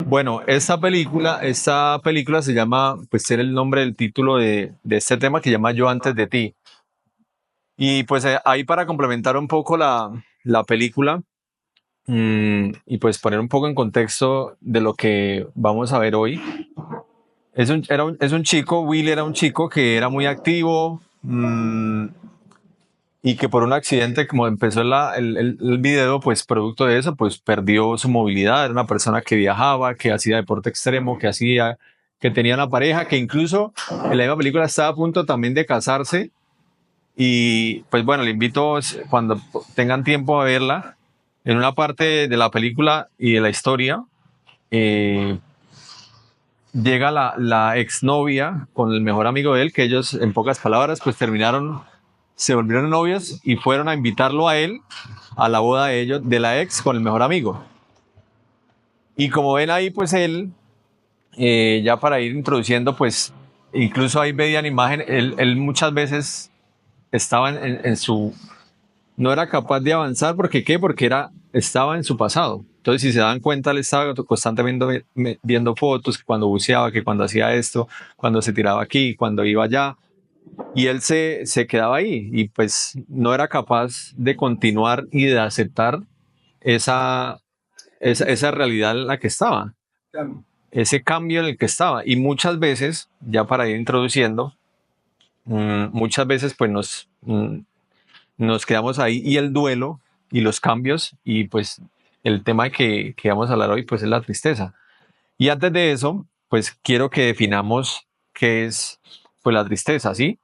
Bueno, esta película se llama, pues tiene el nombre del título de este tema que se llama Yo antes de ti. Y pues ahí para complementar un poco la película y pues poner un poco en contexto de lo que vamos a ver hoy. Es un chico, Will era un chico que era muy activo, y que por un accidente, como empezó el video, pues producto de eso, pues perdió su movilidad. Era una persona que viajaba, que hacía deporte extremo, que tenía una pareja, que incluso en la misma película estaba a punto también de casarse. Y pues bueno, le invito cuando tengan tiempo a verla. En una parte de la película y de la historia, eh, llega la exnovia con el mejor amigo de él, que ellos, en pocas palabras, pues se volvieron novios y fueron a invitarlo a él a la boda de ellos, de la ex con el mejor amigo. Y como ven ahí, pues él, ya para ir introduciendo, pues incluso ahí veían imagen, él muchas veces estaba en su, no era capaz de avanzar porque qué, porque estaba en su pasado. Entonces, si se dan cuenta, él estaba constantemente viendo fotos, que cuando buceaba, que cuando hacía esto, cuando se tiraba aquí, cuando iba allá, y él se quedaba ahí y pues no era capaz de continuar y de aceptar esa, esa realidad en la que estaba, ese cambio en el que estaba. Y muchas veces, ya para ir introduciendo, muchas veces pues nos quedamos ahí y el duelo y los cambios y pues el tema que vamos a hablar hoy pues es la tristeza. Y antes de eso, pues quiero que definamos qué es pues la tristeza, ¿sí?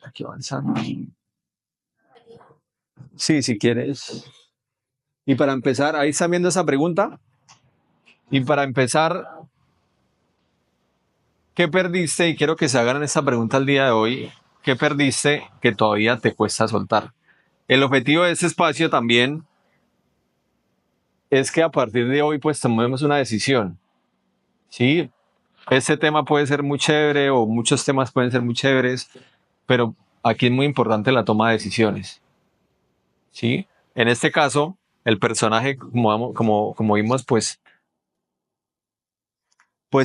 Aquí avanzando. Sí, si quieres. Y para empezar, ahí están viendo esa pregunta. Y para empezar, ¿qué perdiste? Y quiero que se hagan esta pregunta el día de hoy. ¿Qué perdiste que todavía te cuesta soltar? El objetivo de este espacio también es que a partir de hoy pues tomemos una decisión. Sí, este tema puede ser muy chévere o muchos temas pueden ser muy chéveres, pero aquí es muy importante la toma de decisiones. Sí, en este caso, el personaje, como vimos, pues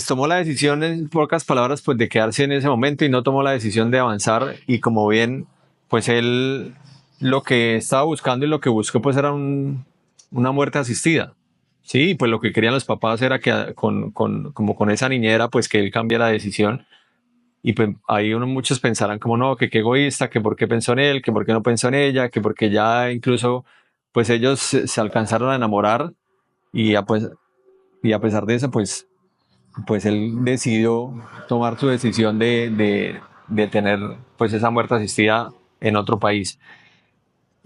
tomó la decisión, en pocas palabras, pues de quedarse en ese momento y no tomó la decisión de avanzar. Y como bien, pues él lo que estaba buscando y lo que buscó pues era una muerte asistida. Sí, pues lo que querían los papás era que como con esa niñera, pues que él cambiara la decisión. Y pues ahí muchos pensarán como no, que qué egoísta, que por qué pensó en él, que por qué no pensó en ella, que porque ya incluso pues ellos se alcanzaron a enamorar y y a pesar de eso pues él decidió tomar su decisión de tener pues esa muerte asistida en otro país.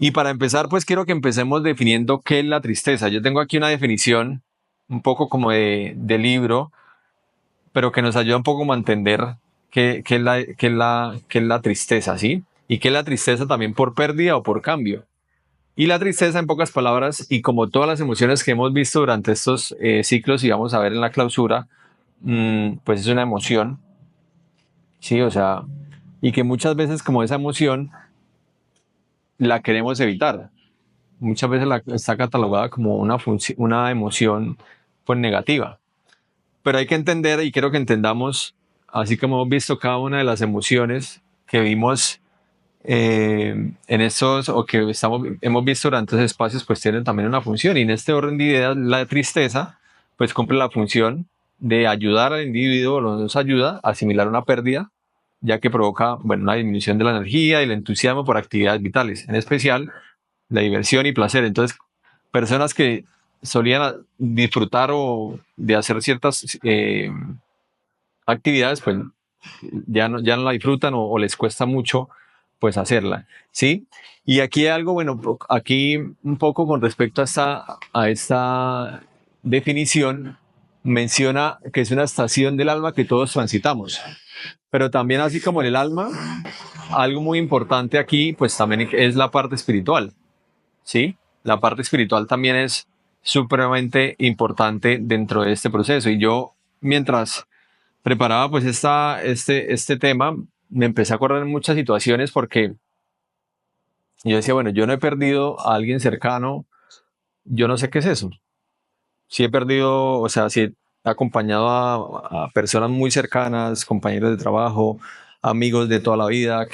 Y para empezar, pues quiero que empecemos definiendo qué es la tristeza. Yo tengo aquí una definición un poco como de libro, pero que nos ayuda un poco a entender qué es la tristeza, ¿sí? Y qué es la tristeza también por pérdida o por cambio. Y la tristeza, en pocas palabras, y como todas las emociones que hemos visto durante estos ciclos y vamos a ver en la clausura, pues es una emoción, sí, o sea, y que muchas veces como esa emoción la queremos evitar. Muchas veces está catalogada como una emoción pues negativa. Pero hay que entender y quiero que entendamos, así como hemos visto cada una de las emociones que vimos en estos o que hemos visto durante esos espacios, pues tienen también una función. Y en este orden de ideas, la tristeza, pues cumple la función de ayudar al individuo, nos ayuda a asimilar una pérdida, ya que provoca, bueno, una disminución de la energía y el entusiasmo por actividades vitales, en especial la diversión y placer. Entonces, personas que solían disfrutar o de hacer ciertas actividades, pues ya no la disfrutan o les cuesta mucho pues hacerla, ¿sí? Y aquí hay algo, bueno, aquí un poco con respecto a esta definición, menciona que es una estación del alma que todos transitamos, pero también así como en el alma, algo muy importante aquí pues también es la parte espiritual, ¿sí? La parte espiritual también es supremamente importante dentro de este proceso y yo mientras preparaba pues este tema, me empecé a acordar en muchas situaciones porque yo decía, bueno, yo no he perdido a alguien cercano, yo no sé qué es eso, sí he perdido, o sea, sí he acompañado a personas muy cercanas, compañeros de trabajo, amigos de toda la vida,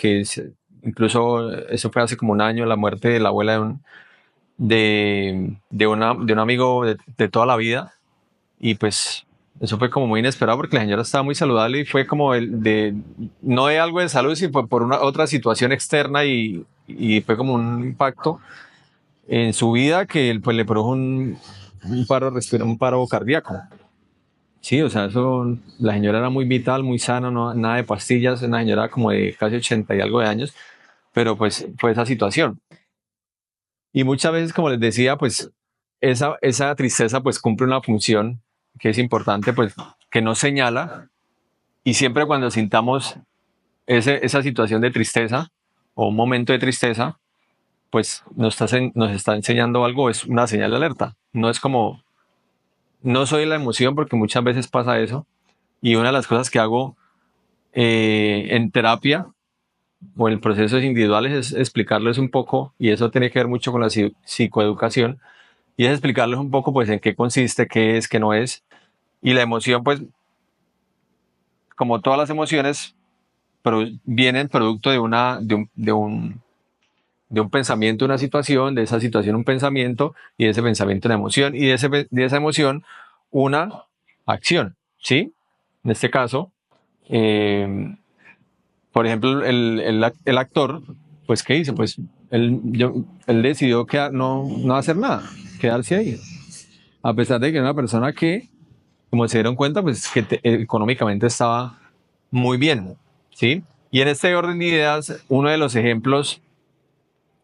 incluso eso fue hace como un año, la muerte de la abuela de un amigo de toda la vida. Y pues eso fue como muy inesperado porque la señora estaba muy saludable y fue como no de algo de salud, sino fue por una otra situación externa y fue como un impacto en su vida que pues le produjo un paro cardíaco. Sí, o sea, la señora era muy vital, muy sana, nada de pastillas, una señora como de casi 80 y algo de años, pero pues fue esa situación. Y muchas veces, como les decía, pues esa tristeza pues cumple una función que es importante, pues que nos señala y siempre cuando sintamos esa situación de tristeza o un momento de tristeza, pues nos está enseñando algo, es una señal de alerta. No es como, no soy la emoción porque muchas veces pasa eso. Y una de las cosas que hago en terapia o en procesos individuales es explicarles un poco, y eso tiene que ver mucho con la psicoeducación, y es explicarles un poco pues en qué consiste, qué es, qué no es. Y la emoción, pues como todas las emociones, vienen producto de un pensamiento, una situación, de esa situación un pensamiento, y de ese pensamiento una emoción, y de esa emoción una acción, ¿sí? En este caso, eh, por ejemplo, el actor, pues, ¿qué hizo? Pues él decidió no hacer nada, quedarse ahí, a pesar de que era una persona que, como se dieron cuenta, pues que económicamente estaba muy bien, ¿sí? Y en este orden de ideas, uno de los ejemplos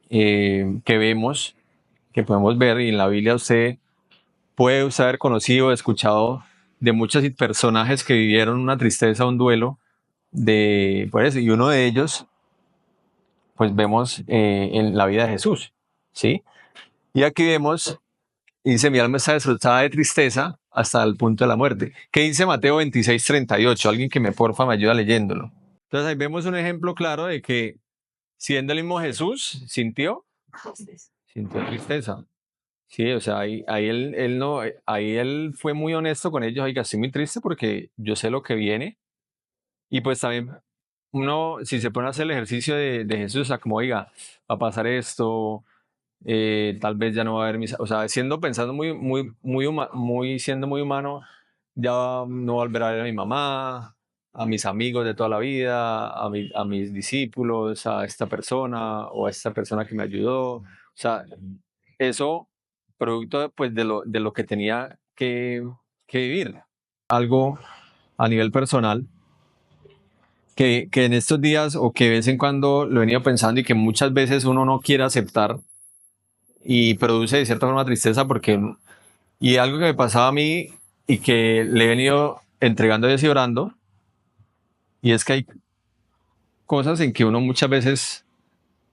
que vemos, que podemos ver, y en la Biblia usted haber conocido, escuchado de muchos personajes que vivieron una tristeza, un duelo, pues, y uno de ellos, pues vemos en la vida de Jesús, ¿sí? Y aquí vemos, dice, mi alma está destrozada de tristeza hasta el punto de la muerte. ¿Qué dice Mateo 26:38? Alguien que porfa me ayuda leyéndolo. Entonces ahí vemos un ejemplo claro de que siendo el mismo Jesús, sintió tristeza. Sí, o sea, él no, ahí él fue muy honesto con ellos. Oiga, estoy muy triste porque yo sé lo que viene. Y pues también uno, si se pone a hacer el ejercicio de Jesús, o sea, como, oiga, va a pasar esto, tal vez ya no va a haber o sea, pensando siendo muy humano, ya no volverá a ver a mi mamá, a mis amigos de toda la vida, a mis discípulos, a esta persona o a esta persona que me ayudó. O sea, eso producto pues de lo que tenía que vivir. Algo a nivel personal que en estos días o que de vez en cuando lo he venido pensando y que muchas veces uno no quiere aceptar y produce de cierta forma tristeza y algo que me pasaba a mí y que le he venido entregando y orando, y es que hay cosas en que uno muchas veces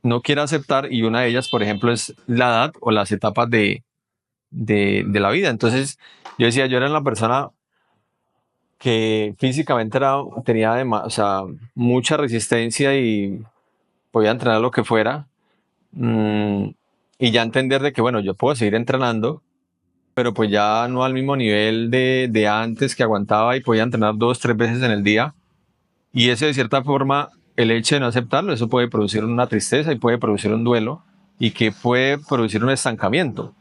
no quiere aceptar, y una de ellas, por ejemplo, es la edad o las etapas de la vida. Entonces yo decía, yo era una persona que físicamente tenía o sea, mucha resistencia y podía entrenar lo que fuera. mm, y ya entender de que, bueno, yo puedo seguir entrenando, pero pues ya no al mismo nivel de antes, que aguantaba y podía entrenar 2, 3 veces en el día. Y eso, de cierta forma, el hecho de no aceptarlo, eso puede producir una tristeza y puede producir un duelo y que puede producir un estancamiento,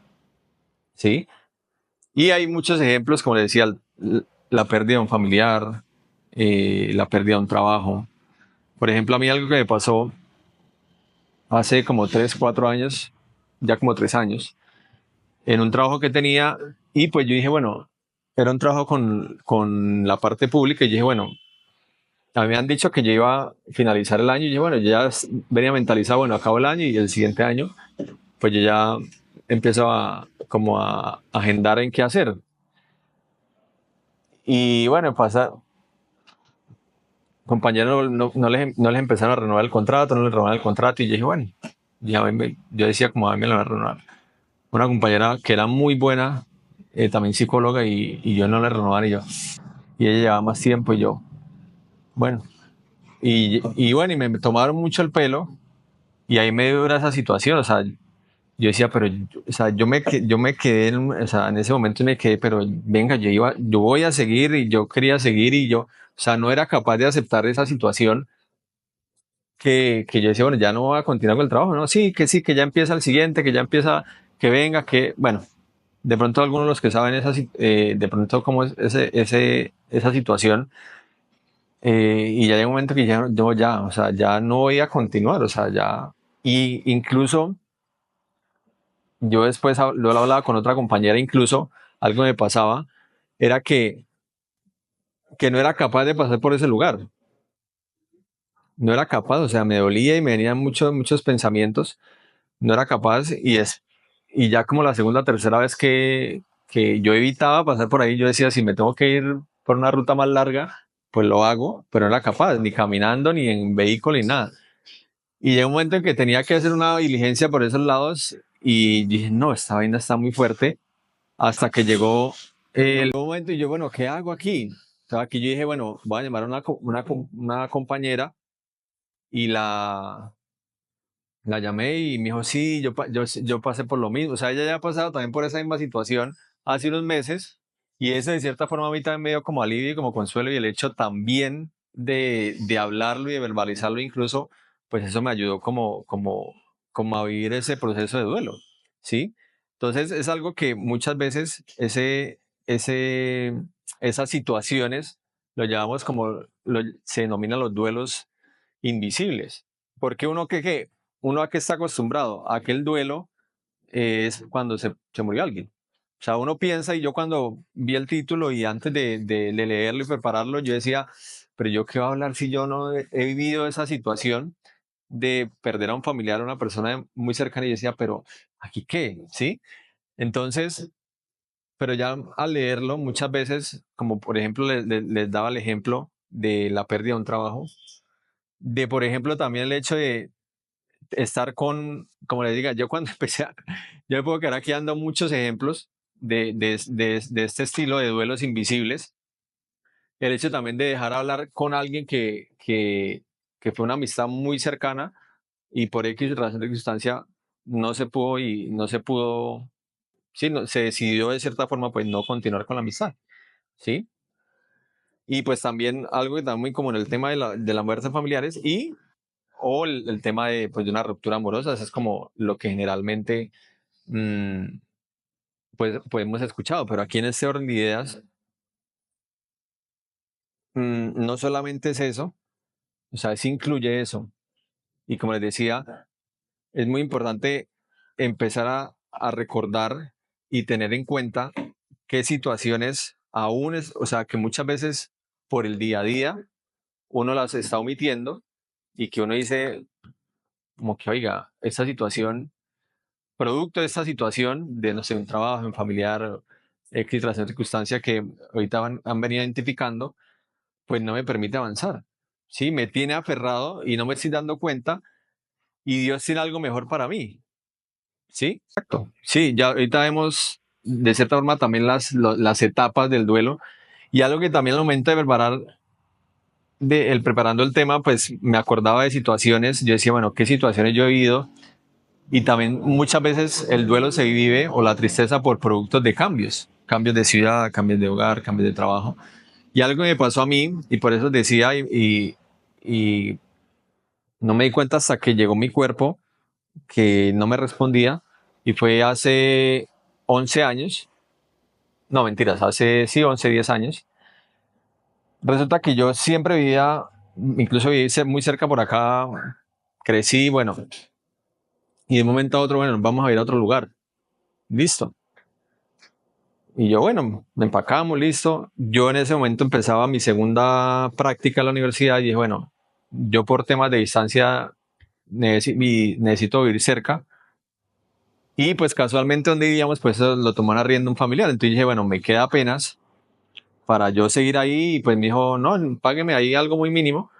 ¿sí? Y hay muchos ejemplos, como le decía, la pérdida de un familiar, la pérdida de un trabajo. Por ejemplo, a mí algo que me pasó hace como 3, 4 años, ya como 3 años, en un trabajo que tenía, y pues yo dije, bueno, era un trabajo con la parte pública, y dije, bueno, a mí me han dicho que yo iba a finalizar el año, y yo, bueno, yo ya venía mentalizado, bueno, acabo el año y el siguiente año, pues yo ya empiezo como a agendar en qué hacer. Y bueno, compañeros no les empezaron a renovar el contrato, no les renovaron el contrato, y yo dije, bueno, yo decía como a mí me lo van a renovar. Una compañera que era muy buena, también psicóloga, y yo no le renovaron, y ella llevaba más tiempo, y yo, bueno, y bueno, y me tomaron mucho el pelo, y ahí me dio esa situación, o sea, yo decía, pero, o sea, yo me quedé, o sea, en ese momento me quedé, pero venga, yo voy a seguir y yo quería seguir y yo, o sea, no era capaz de aceptar esa situación que yo decía, bueno, ya no voy a continuar con el trabajo, no, sí, que ya empieza el siguiente, que ya empieza, que venga, que, bueno, de pronto algunos de los que saben de pronto cómo es esa situación, y ya llega un momento que ya, yo ya, o sea, ya no voy a continuar, o sea, ya, y incluso yo después lo hablaba con otra compañera, incluso algo me pasaba, era que no era capaz de pasar por ese lugar, no era capaz, o sea, me dolía y me venían muchos pensamientos, no era capaz y ya como la segunda o tercera vez que yo evitaba pasar por ahí, yo decía, si me tengo que ir por una ruta más larga, pues lo hago, pero no era capaz, ni caminando, ni en vehículo, ni nada. Y llegó un momento en que tenía que hacer una diligencia por esos lados y dije, no, esta vaina está muy fuerte, hasta que llegó el momento y yo, bueno, ¿qué hago aquí? O sea, aquí yo dije, bueno, voy a llamar a una compañera y la llamé y me dijo, sí, yo pasé por lo mismo. O sea, ella ya ha pasado también por esa misma situación hace unos meses y eso de cierta forma a mí también me dio como alivio y como consuelo y el hecho también de hablarlo y de verbalizarlo incluso, pues eso me ayudó como a vivir ese proceso de duelo, ¿sí? Entonces es algo que muchas veces esas situaciones lo llamamos se denominan los duelos invisibles. Porque uno a qué está acostumbrado, a que el duelo es cuando se murió alguien. O sea, uno piensa, y yo cuando vi el título y antes de leerlo y prepararlo, yo decía, pero yo qué voy a hablar si yo no he vivido esa situación de perder a un familiar, a una persona muy cercana, y decía, pero aquí qué, ¿sí? Entonces, pero ya al leerlo, muchas veces, como por ejemplo les daba el ejemplo de la pérdida de un trabajo, de por ejemplo también el hecho de estar como les diga, yo cuando yo me puedo quedar aquí dando muchos ejemplos de este estilo de duelos invisibles. El hecho también de dejar hablar con alguien que fue una amistad muy cercana y por X razón de circunstancia no se pudo, sí, se decidió de cierta forma pues no continuar con la amistad, ¿sí? Y pues también algo que está muy como en el tema de la muerte de familiares o el tema pues, de una ruptura amorosa, eso es como lo que generalmente mm, pues hemos escuchado, pero aquí en este orden de ideas no solamente es eso, o sea, sí incluye eso. Y como les decía, es muy importante empezar a recordar y tener en cuenta qué situaciones aún o sea, que muchas veces por el día a día uno las está omitiendo y que uno dice, como que, oiga, esta situación producto de esta situación, de no sé, un trabajo, un familiar, X razón circunstancia que ahorita han venido identificando, pues no me permite avanzar. Sí, me tiene aferrado y no me estoy dando cuenta y Dios tiene algo mejor para mí. Sí, exacto. Sí, ya ahorita vemos de cierta forma también las etapas del duelo y algo que también al momento de preparando el tema, pues me acordaba de situaciones, yo decía, bueno, ¿qué situaciones yo he vivido? Y también muchas veces el duelo se vive o la tristeza por productos de cambios, cambios de ciudad, cambios de hogar, cambios de trabajo. Y algo me pasó a mí y por eso decía y no me di cuenta hasta que llegó mi cuerpo que no me respondía y fue hace 11 años, no mentiras, hace sí 11 10 años. Resulta que yo siempre vivía, incluso viví muy cerca por acá, crecí, bueno, y de un momento a otro, bueno, nos vamos a ir a otro lugar. Listo. Y yo, bueno, me empacamos, listo. Yo en ese momento empezaba mi segunda práctica en la universidad y dije, bueno, yo por temas de distancia necesito vivir cerca. Y pues casualmente donde vivíamos, pues eso lo tomó en arriendo un familiar. Entonces dije, bueno, me queda apenas para yo seguir ahí. Y pues me dijo, no, págueme ahí algo muy mínimo.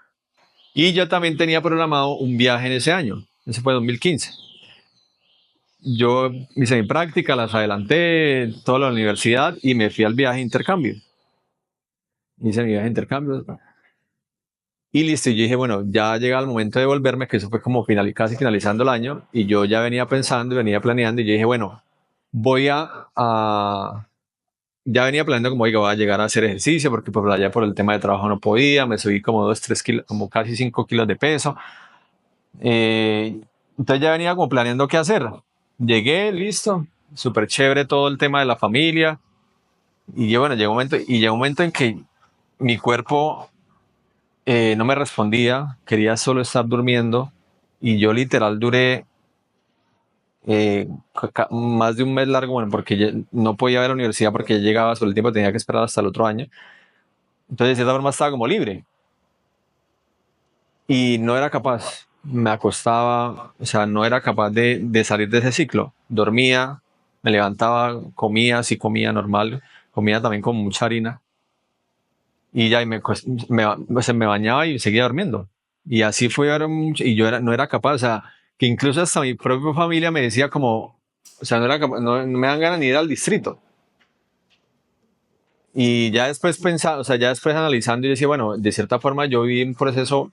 Y yo también tenía programado un viaje en ese año. Ese fue 2015. Yo hice mi práctica, las adelanté, toda la universidad y me fui al viaje de intercambio. Hice mi viaje de intercambio. Y listo, y yo dije, bueno, ya llega el momento de volverme, que eso fue como casi finalizando el año, y yo ya venía pensando y venía planeando, y yo dije, bueno, voy ya venía planeando como, oiga, voy a llegar a hacer ejercicio, porque por allá por el tema de trabajo no podía, me subí como 2, 3 kilos, como casi 5 kilos de peso. Entonces ya venía como planeando qué hacer. Llegué, listo, súper chévere todo el tema de la familia, y yo, bueno, llegó un momento en que mi cuerpo no me respondía, quería solo estar durmiendo y yo literal duré más de un mes largo, bueno, porque no podía ir a la universidad porque ya llegaba sobre el tiempo, tenía que esperar hasta el otro año. Entonces, de cierta forma, estaba como libre y no era capaz. Me acostaba, o sea, no era capaz de salir de ese ciclo. Dormía, me levantaba, comía, sí comía normal, comía también con mucha harina y ya y o sea, me bañaba y seguía durmiendo. Y así fue, y yo no era capaz, o sea, que incluso hasta mi propia familia me decía como, o sea, no era capaz, no me dan ganas ni de ir al distrito. Y ya después pensando, o sea, ya después analizando, yo decía, bueno, de cierta forma yo viví un proceso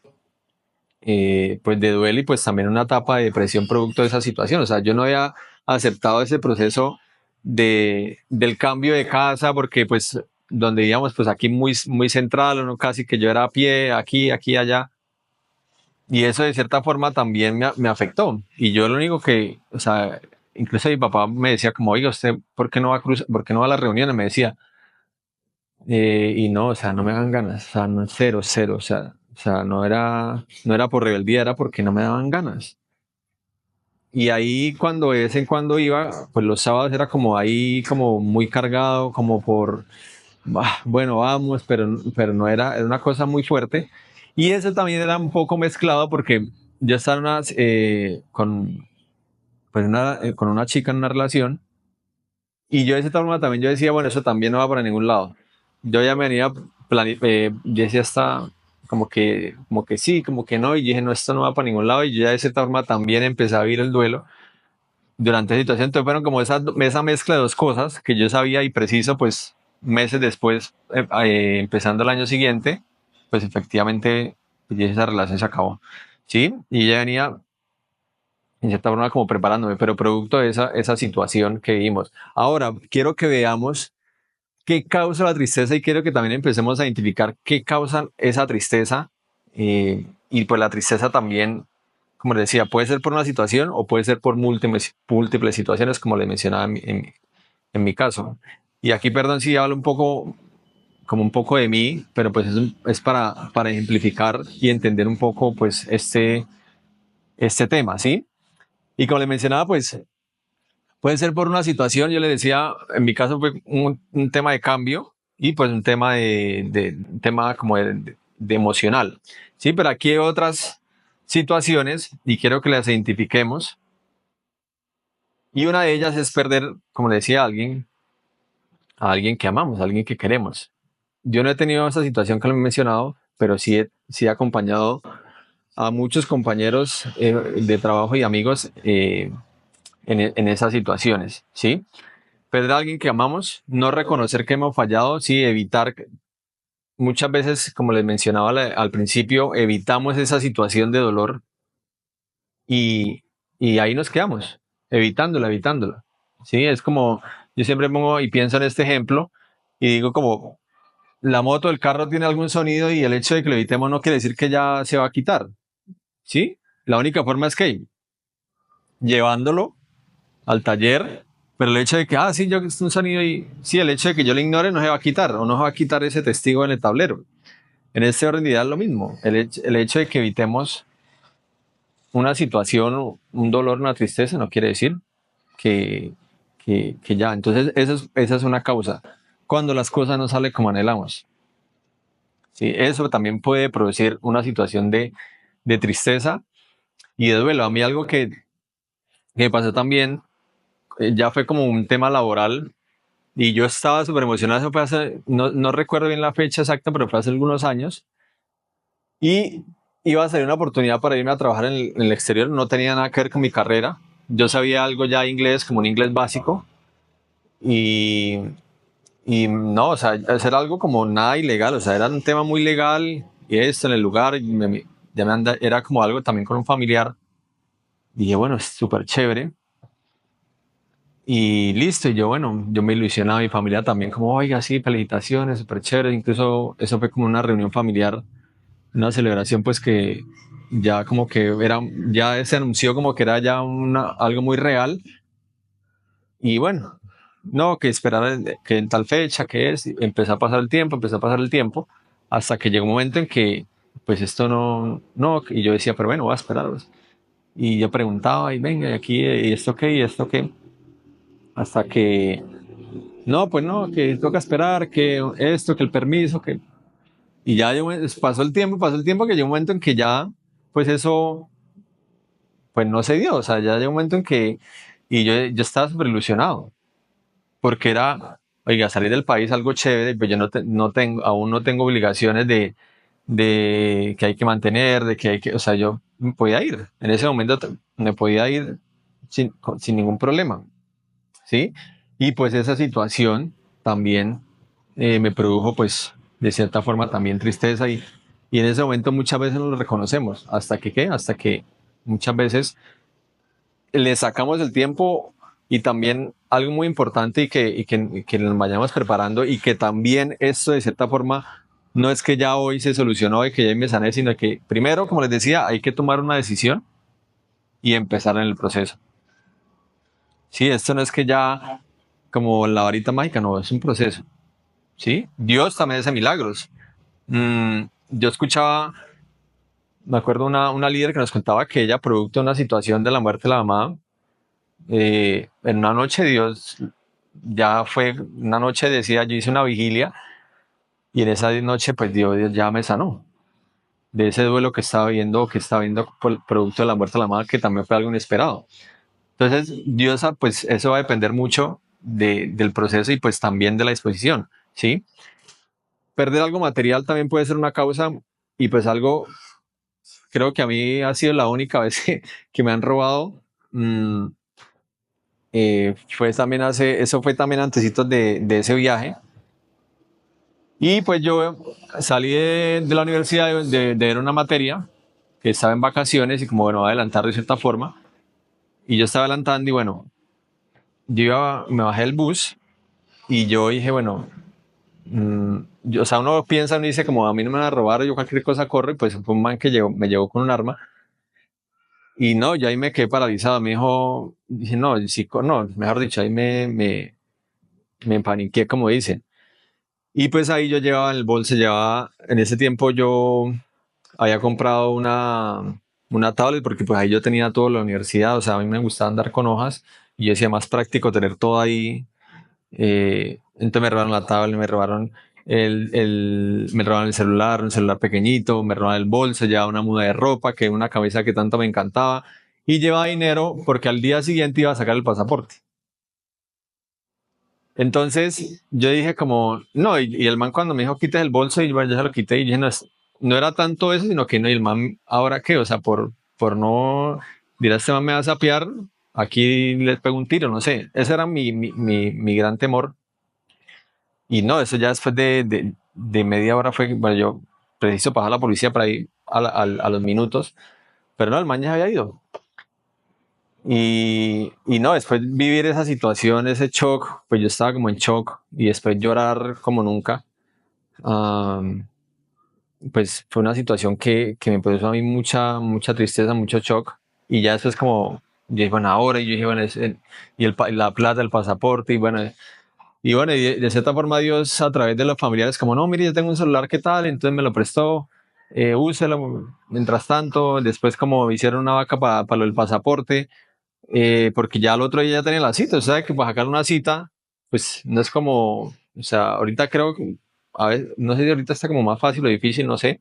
pues de duelo y pues también una etapa de depresión producto de esa situación. O sea, yo no había aceptado ese proceso del cambio de casa porque pues donde íbamos pues aquí muy central, ¿no? Casi que yo era a pie, aquí, allá. Y eso de cierta forma también me afectó. Y yo lo único que, o sea, incluso mi papá me decía como, oiga, ¿usted por qué no va por qué no va a las reuniones? Me decía, y no, o sea, no me dan ganas, o sea, no, cero, cero, o sea, no era por rebeldía, era porque no me daban ganas. Y ahí cuando de vez en cuando iba, pues los sábados era como ahí, como muy cargado, como por, bueno, vamos, pero no era una cosa muy fuerte. Y eso también era un poco mezclado porque yo estaba con una chica en una relación y yo de esa forma también yo decía, bueno, eso también no va para ningún lado. Yo ya me venía, yo decía hasta como que sí, como que no, y dije, no, esto no va para ningún lado, y yo ya de cierta forma también empecé a vivir el duelo durante esa situación. Entonces fueron como esa mezcla de dos cosas que yo sabía y preciso, pues meses después, empezando el año siguiente, pues efectivamente pues, ya esa relación se acabó. ¿Sí? Y ella venía en cierta forma como preparándome, pero producto de esa situación que vimos. Ahora, quiero que veamos qué causa la tristeza y quiero que también empecemos a identificar qué causa esa tristeza. Y pues la tristeza también, como les decía, puede ser por una situación o puede ser por múltiples situaciones, como les mencionaba en mi caso. Y aquí, perdón si hablo un poco, como un poco de mí, pero pues es para ejemplificar y entender un poco pues este tema, ¿sí? Y como les mencionaba, pues puede ser por una situación, yo le decía, en mi caso fue un tema de cambio y pues un tema un tema como de emocional, ¿sí? Pero aquí hay otras situaciones y quiero que las identifiquemos y una de ellas es perder, como le decía, a alguien que amamos, a alguien que queremos. Yo no he tenido esa situación que le he mencionado, pero sí he acompañado a muchos compañeros de trabajo y amigos en esas situaciones, ¿sí? Perder a alguien que amamos, no reconocer que hemos fallado, sí, evitar, muchas veces, como les mencionaba al principio, evitamos esa situación de dolor y, y ahí nos quedamos, evitándola. Sí, es como, yo siempre pongo y pienso en este ejemplo y digo como, la moto, el carro tiene algún sonido y el hecho de que lo evitemos no quiere decir que ya se va a quitar, ¿sí? La única forma es que llevándolo al taller, pero el hecho de que, sí, yo es un sonido y sí, el hecho de que yo le ignore no se va a quitar o no se va a quitar ese testigo en el tablero. En este orden de ideas lo mismo, el hecho de que evitemos una situación, un dolor, una tristeza, no quiere decir que, que ya. Entonces, esa es una causa. Cuando las cosas no salen como anhelamos. ¿Sí? Eso también puede producir una situación de tristeza y de duelo. A mí algo que pasó también, ya fue como un tema laboral. Y yo estaba súper emocionado, eso fue no recuerdo bien la fecha exacta, pero fue hace algunos años. Y iba a salir una oportunidad para irme a trabajar en el exterior, no tenía nada que ver con mi carrera. Yo sabía algo ya de inglés, como un inglés básico. Y, y no, o sea, era algo como nada ilegal, o sea, era un tema muy legal y esto en el lugar, era como algo también con un familiar. Dije, bueno, es súper chévere. Y listo, y yo, bueno, yo me ilusionaba, mi familia también, como, oiga, sí, felicitaciones, súper chévere. Incluso eso fue como una reunión familiar, una celebración, pues que ya como que era, ya se anunció como que era ya algo muy real. Y bueno, no, que esperar que en tal fecha, que es, y empezó a pasar el tiempo, empezó a pasar el tiempo, hasta que llegó un momento en que, pues esto no, y yo decía, pero bueno, voy a esperar, pues. Y yo preguntaba, y venga, y aquí, y esto qué, y esto qué, hasta que, no, pues no, que toca esperar, que esto, que el permiso, que, y ya pasó el tiempo que llegó un momento en que ya, pues eso, pues no se dio, o sea, ya llegó un momento en que, y yo estaba súper ilusionado porque era, oiga, salir del país algo chévere, pues yo no tengo, aún no tengo obligaciones de que hay que mantener, de que hay que, o sea, yo me podía ir, en ese momento me podía ir sin ningún problema, ¿sí? Y pues esa situación también me produjo, pues, de cierta forma también tristeza y en ese momento muchas veces no lo reconocemos, hasta que, ¿qué? Hasta que muchas veces le sacamos el tiempo y también algo muy importante y que nos vayamos preparando y que también esto de cierta forma no es que ya hoy se solucionó y que ya me sané, sino que primero, como les decía, hay que tomar una decisión y empezar en el proceso. Sí, esto no es que ya como la varita mágica, no, es un proceso. Sí, Dios también hace milagros. Yo escuchaba, me acuerdo una líder que nos contaba que ella, producto de una situación de la muerte de la mamá, en una noche Dios, ya fue una noche, decía, yo hice una vigilia y en esa noche pues Dios ya me sanó de ese duelo que estaba viendo, que estaba viendo por producto de la muerte de la madre, que también fue algo inesperado. Entonces Dios, pues eso va a depender mucho del proceso y pues también de la disposición, ¿sí? Perder algo material también puede ser una causa y pues algo, creo que a mí ha sido la única vez que me han robado. mmm, eso fue también antecitos de ese viaje. Y pues yo salí de la universidad de ver una materia que estaba en vacaciones y como bueno, voy a adelantar de cierta forma. Y yo estaba adelantando y bueno, me bajé del bus y yo dije, bueno, o sea, uno piensa, uno dice como a mí no me van a robar, yo cualquier cosa corro y pues fue un man que me llegó con un arma. Y no, yo ahí me quedé paralizado. Me dijo, dije, no, sí, no, mejor dicho, ahí me empaniqué, como dicen. Y pues ahí yo llevaba en el bolso, en ese tiempo yo había comprado una tablet porque pues ahí yo tenía todo en la universidad, o sea, a mí me gustaba andar con hojas y yo decía más práctico tener todo ahí. Entonces me robaron la tablet, me robaron el celular, un celular pequeñito, me robaron el bolso, llevaba una muda de ropa, que una camisa que tanto me encantaba y llevaba dinero porque al día siguiente iba a sacar el pasaporte. Entonces yo dije como, no, y el man cuando me dijo quites el bolso y bueno, yo se lo quité y dije, no, no era tanto eso, sino que no, y el man, ¿ahora qué? O sea, por no, dirá, este man me va a sapear, aquí le pego un tiro, no sé. Ese era mi gran temor. Y no, eso ya después de media hora fue, bueno, yo preciso pasar a la policía para ir a los minutos, pero no, el man ya había ido. Y no, después vivir esa situación, ese shock, pues yo estaba como en shock y después llorar como nunca, am, pues fue una situación que me produjo a mí mucha tristeza, mucho shock. Y ya después como, yo dije, bueno, ahora, y yo dije, bueno, la plata, el pasaporte, y bueno, de cierta forma Dios a través de los familiares, como, no, mire, yo tengo un celular, ¿qué tal? Entonces me lo prestó, úselo. Mientras tanto, después como hicieron una vaca para lo del pasaporte, porque ya al otro día ya tenía la cita, o sea que para sacar una cita, pues no es como, o sea, ahorita creo que, a ver, no sé si ahorita está como más fácil o difícil, no sé,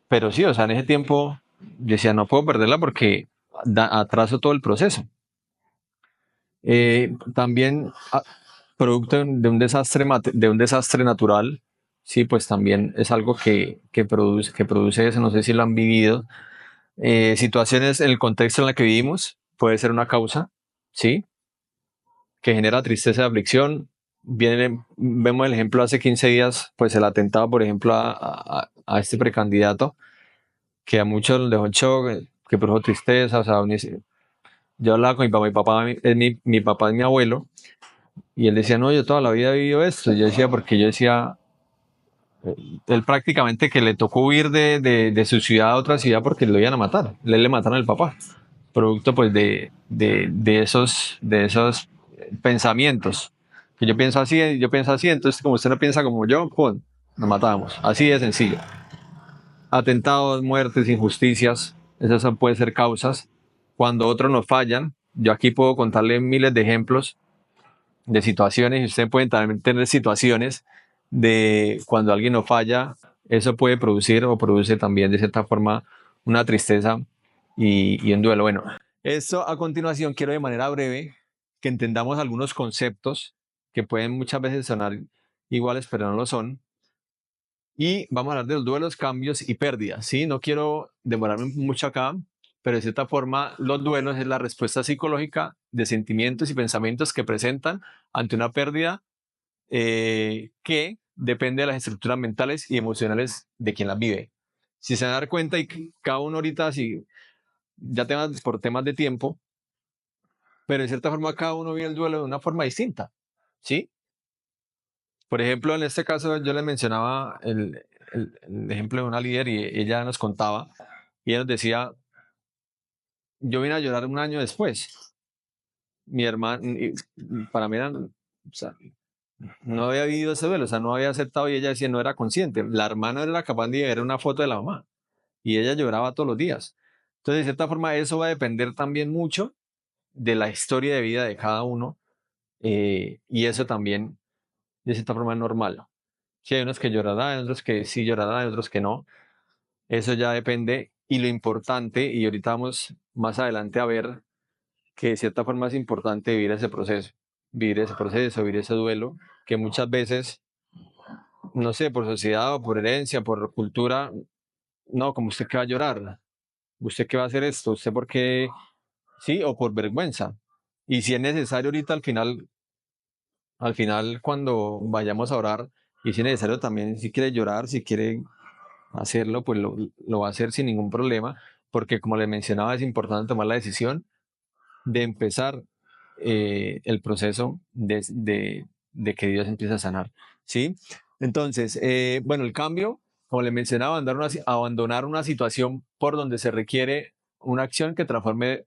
pero sí, o sea, en ese tiempo yo decía, no puedo perderla porque atraso todo el proceso. También, producto de un desastre natural, sí, pues también es algo que produce eso, no sé si lo han vivido. Situaciones en el contexto en el que vivimos puede ser una causa, sí, que genera tristeza y aflicción. Vemos el ejemplo hace 15 días, pues el atentado, por ejemplo, a este precandidato, que a muchos les dejó en shock, que produjo tristeza, o sea, yo hablaba con mi papá es mi papá es mi abuelo, y él decía, no, yo toda la vida he vivido esto. Y yo decía, porque yo decía, él prácticamente que le tocó huir de su ciudad a otra ciudad porque lo iban a matar. Le mataron al papá. Producto pues de esos pensamientos. Que yo pienso así, yo pienso así, entonces como usted no piensa como yo, pues nos matamos. Así de sencillo. Atentados, muertes, injusticias, esas pueden ser causas. Cuando otros nos fallan, yo aquí puedo contarle miles de ejemplos de situaciones y usted puede también tener situaciones de cuando alguien nos falla, eso puede producir o produce también de cierta forma una tristeza y un duelo. Bueno, esto a continuación quiero de manera breve que entendamos algunos conceptos que pueden muchas veces sonar iguales, pero no lo son. Y vamos a hablar de los duelos, cambios y pérdidas. ¿Sí? No quiero demorarme mucho acá, pero de cierta forma los duelos es la respuesta psicológica de sentimientos y pensamientos que presentan ante una pérdida que depende de las estructuras mentales y emocionales de quien las vive. Si se van a dar cuenta, y cada uno ahorita, si ya por temas de tiempo, pero de cierta forma cada uno vive el duelo de una forma distinta. ¿Sí? Por ejemplo, en este caso yo les mencionaba el ejemplo de una líder y ella nos contaba y ella nos decía, yo vine a llorar un año después. Mi hermano, para mí o sea, no había vivido ese duelo, o sea, no había aceptado y ella decía, no era consciente. La hermana era capaz de ver una foto de la mamá y ella lloraba todos los días. Entonces, de cierta forma, eso va a depender también mucho de la historia de vida de cada uno y eso también, de cierta forma, es normal. Si hay unos que llorarán, hay otros que sí llorarán, hay otros que no. Eso ya depende. Y lo importante, y ahorita vamos más adelante a ver que de cierta forma es importante vivir ese proceso, vivir ese duelo, que muchas veces, no sé, por sociedad o por herencia, por cultura, no, como usted que va a llorar, usted que va a hacer esto, usted por qué, sí, o por vergüenza. Y si es necesario ahorita al final cuando vayamos a orar, y si es necesario también, si quiere llorar, si quiere hacerlo, pues lo va a hacer sin ningún problema, porque como le mencionaba, es importante tomar la decisión de empezar el proceso de que Dios empiece a sanar. ¿Sí? Entonces, bueno, el cambio, como le mencionaba, abandonar una situación por donde se requiere una acción que transforme,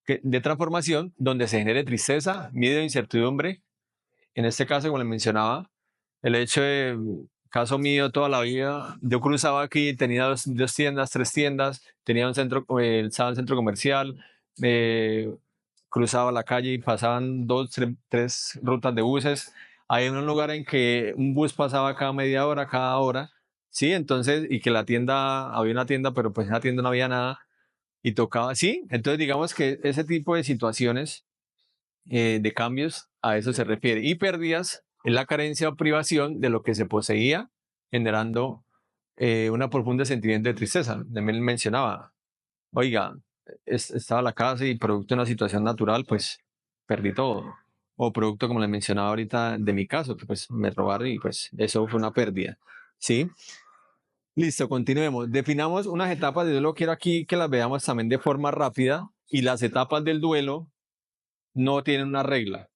de transformación, donde se genere tristeza, miedo e incertidumbre. En este caso, como le mencionaba, el hecho de, caso mío, toda la vida, yo cruzaba aquí, tenía dos tiendas, tres tiendas, tenía un centro, estaba en centro comercial, eh, cruzaba la calle y pasaban dos, tres rutas de buses. Hay un lugar en que un bus pasaba cada media hora, cada hora, ¿sí? Entonces, y que la tienda, había una tienda, pero pues en la tienda no había nada y tocaba, ¿sí? Entonces, digamos que ese tipo de situaciones de cambios, a eso se refiere. Y pérdidas es la carencia o privación de lo que se poseía, generando una profunda sentimiento de tristeza. También mencionaba, oiga, estaba la casa y producto de una situación natural, pues perdí todo. O producto, como le mencionaba ahorita, de mi caso, que pues me robaron y pues eso fue una pérdida. ¿Sí? Listo, continuemos. Definamos unas etapas de duelo. Quiero aquí que las veamos también de forma rápida. Y las etapas del duelo no tienen una regla.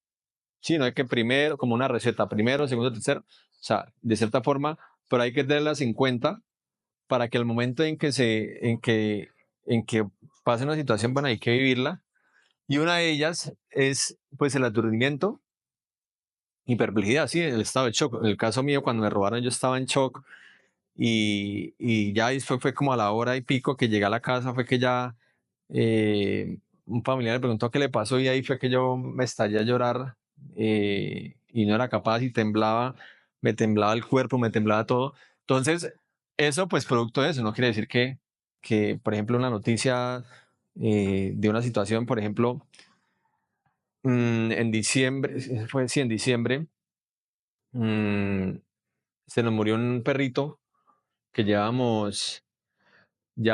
Sí, no hay que primero, como una receta, primero, segundo, tercero. O sea, de cierta forma, pero hay que tenerlas en cuenta para que el momento en que pase una situación, bueno, hay que vivirla. Y una de ellas es, pues, el aturdimiento y perplejidad, sí, el estado de shock. En el caso mío, cuando me robaron, yo estaba en shock y ya después fue como a la hora y pico que llegué a la casa, fue que ya un familiar me preguntó qué le pasó y ahí fue que yo me estallé a llorar y no era capaz y temblaba, me temblaba el cuerpo, me temblaba todo. Entonces, eso pues producto de eso, no quiere decir que por ejemplo, una noticia de una situación, por ejemplo, en diciembre, sí, en diciembre, mm, se nos murió un perrito que ya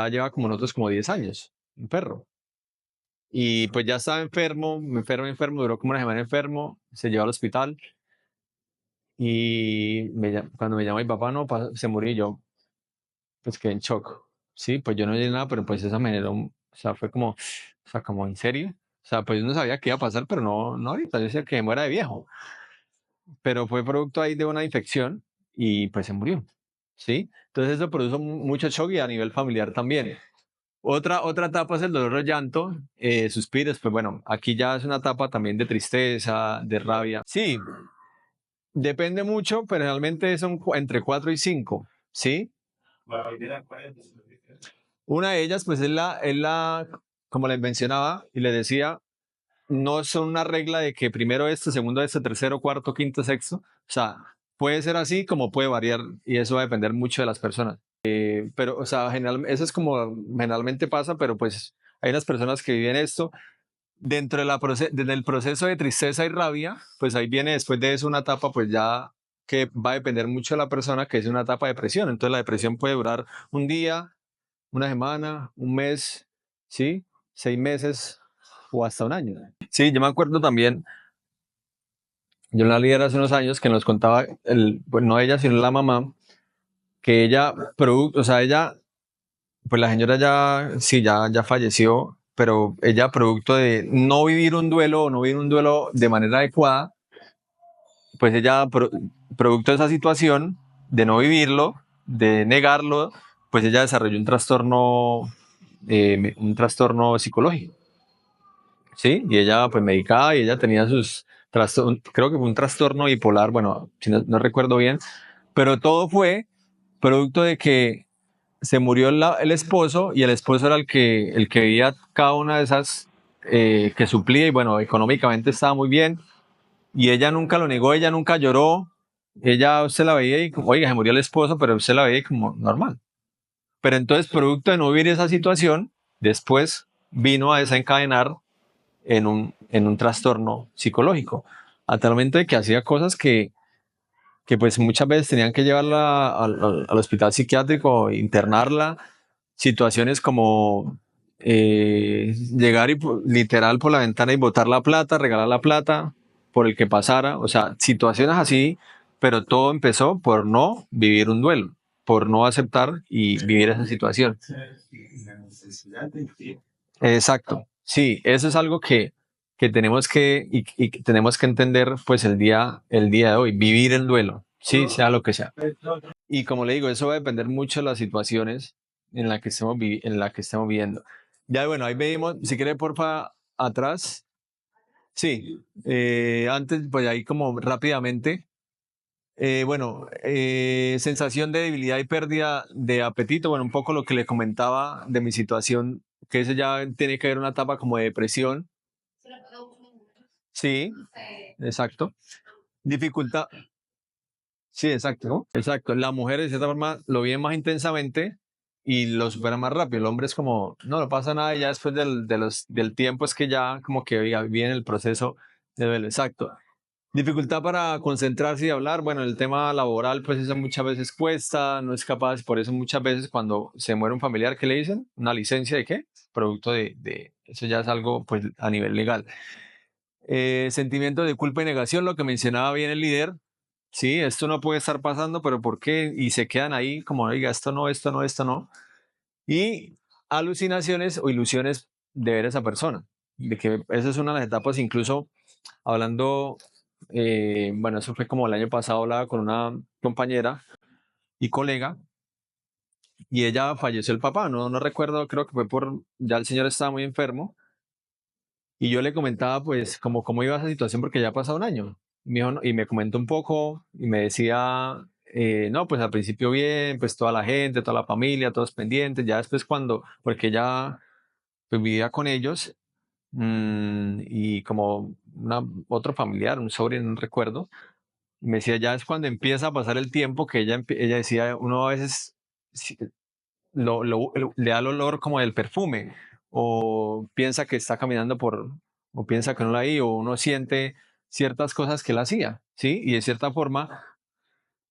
lleva como nosotros como 10 años, un perro. Y pues ya estaba enfermo, enfermo, duró como una semana enfermo, se llevó al hospital y cuando me llama mi papá, no, se murió y yo. pues quedé en shock. Sí, pues yo no dije nada, pero pues eso me generó, o sea, fue como, o sea, como en serio. O sea, pues yo no sabía qué iba a pasar, pero no ahorita, yo decía que me muera de viejo. Pero fue producto ahí de una infección y pues se murió. ¿Sí? Entonces eso produjo mucho shock y a nivel familiar también. Otra etapa es el dolor o llanto, suspiros, pues bueno, aquí ya es una etapa también de tristeza, de rabia. Sí, depende mucho, pero realmente son entre 4 y 5, ¿sí? Una de ellas, pues como les mencionaba y les decía, no son una regla de que primero esto, segundo esto, tercero, cuarto, quinto, sexto. O sea, puede ser así como puede variar y eso va a depender mucho de las personas. Pero, o sea, eso es como generalmente pasa, pero pues hay unas personas que viven esto. Dentro de desde el proceso de tristeza y rabia, pues ahí viene después de eso una etapa, pues ya que va a depender mucho de la persona, que es una etapa de depresión. Entonces la depresión puede durar un día, una semana, un mes, ¿sí? 6 meses o hasta un año. Sí, yo me acuerdo también, yo en la líder hace unos años que nos contaba, pues no ella, sino la mamá, que ella, o sea, ella, pues la señora ya, sí, ya falleció, pero ella, producto de no vivir un duelo o no vivir un duelo de manera adecuada, pues ella, producto de esa situación, de no vivirlo, de negarlo, pues ella desarrolló un trastorno psicológico. Sí, y ella pues medicaba y ella tenía sus trastornos, creo que fue un trastorno bipolar, bueno, si no recuerdo bien, pero todo fue producto de que se murió el esposo y el esposo era el que veía cada una de esas que suplía y bueno, económicamente estaba muy bien y ella nunca lo negó, ella nunca lloró, ella usted la veía y como, oiga, se murió el esposo, pero usted la veía como normal. Pero entonces, producto de no vivir esa situación, después vino a desencadenar en un trastorno psicológico, a tal momento de que hacía cosas que pues muchas veces tenían que llevarla al hospital psiquiátrico, internarla, situaciones como llegar y literal por la ventana y botar la plata, regalar la plata por el que pasara, o sea, situaciones así, pero todo empezó por no vivir un duelo, por no aceptar y vivir esa situación. Exacto. Sí, eso es algo que tenemos que tenemos que entender pues el día de hoy, vivir el duelo, sí, sea lo que sea. Y como le digo, eso va a depender mucho de las situaciones en la que estemos viviendo. Ya bueno, ahí vemos, si quiere porfa atrás. Sí, antes pues ahí como rápidamente. Bueno, sensación de debilidad y pérdida de apetito. Bueno, un poco lo que le comentaba de mi situación, que eso ya tiene que ver una etapa como de depresión. Sí, exacto. Dificultad. Sí, exacto. ¿No? Exacto. La mujer de cierta forma lo vive más intensamente y lo supera más rápido. El hombre es como, no pasa nada y ya después del tiempo es que ya como que oiga, viene el proceso de duelo. Exacto. Dificultad para concentrarse y hablar. Bueno, el tema laboral, pues eso muchas veces cuesta, no es capaz, por eso muchas veces cuando se muere un familiar, ¿qué le dicen? ¿Una licencia de qué? Producto eso ya es algo pues a nivel legal. Sentimiento de culpa y negación, lo que mencionaba bien el líder. Sí, esto no puede estar pasando, pero ¿por qué? Y se quedan ahí como, oiga, esto no, esto no, esto no. Y alucinaciones o ilusiones de ver a esa persona. De que esa es una de las etapas, incluso hablando, bueno, eso fue como el año pasado, hablaba con una compañera y colega y ella falleció el papá, no recuerdo, creo que fue ya el señor estaba muy enfermo y yo le comentaba pues como cómo iba esa situación porque ya ha pasado un año. Y me comentó un poco y me decía, no, pues al principio bien, pues toda la gente, toda la familia, todos pendientes, ya después porque ella pues, vivía con ellos y como otro familiar, un sobrino, no recuerdo. Me decía, ya es cuando empieza a pasar el tiempo que ella decía, uno a veces le da el olor como del perfume, o piensa que está caminando o piensa que no la hay, o uno siente ciertas cosas que él hacía, ¿sí? Y de cierta forma